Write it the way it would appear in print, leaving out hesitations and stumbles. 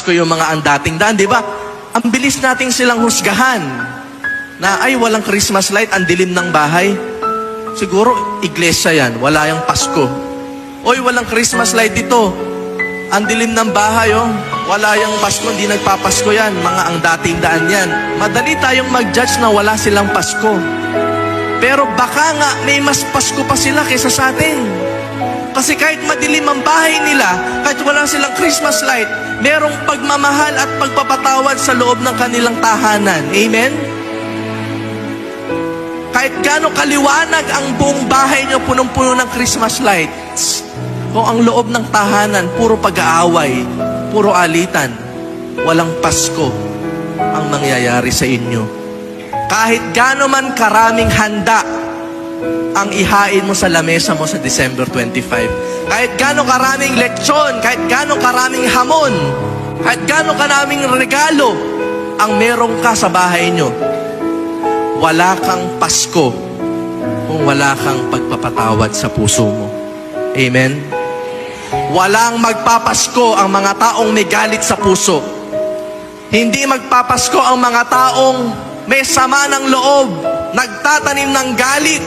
Pasko yung mga ang dating daan, di ba? Ang bilis nating silang husgahan na ay walang Christmas light, ang dilim ng bahay. Siguro iglesia yan, wala yung Pasko. Oy, walang Christmas light dito, ang dilim ng bahay, oh. Wala yung Pasko, hindi nagpapasko yan. Mga ang dating daan yan. Madali tayong mag-judge na wala silang Pasko. Pero baka nga may mas Pasko pa sila kaysa sa atin. Kasi kahit madilim ang bahay nila, kahit wala silang Christmas light, merong pagmamahal at pagpapatawad sa loob ng kanilang tahanan. Amen? Kahit gaano kaliwanag ang buong bahay nyo, punong-puno ng Christmas lights, kung ang loob ng tahanan, puro pag-aaway, puro alitan, walang Pasko ang mangyayari sa inyo. Kahit gaano man karaming handa ang ihain mo sa lamesa mo sa December 25. Kahit gaano karaming lechon, kahit gaano karaming hamon, kahit gaano karaming regalo ang meron ka sa bahay nyo, wala kang Pasko kung wala kang pagpapatawad sa puso mo. Amen? Walang magpapasko ang mga taong may galit sa puso. Hindi magpapasko ang mga taong may sama ng loob, nagtatanim ng galit.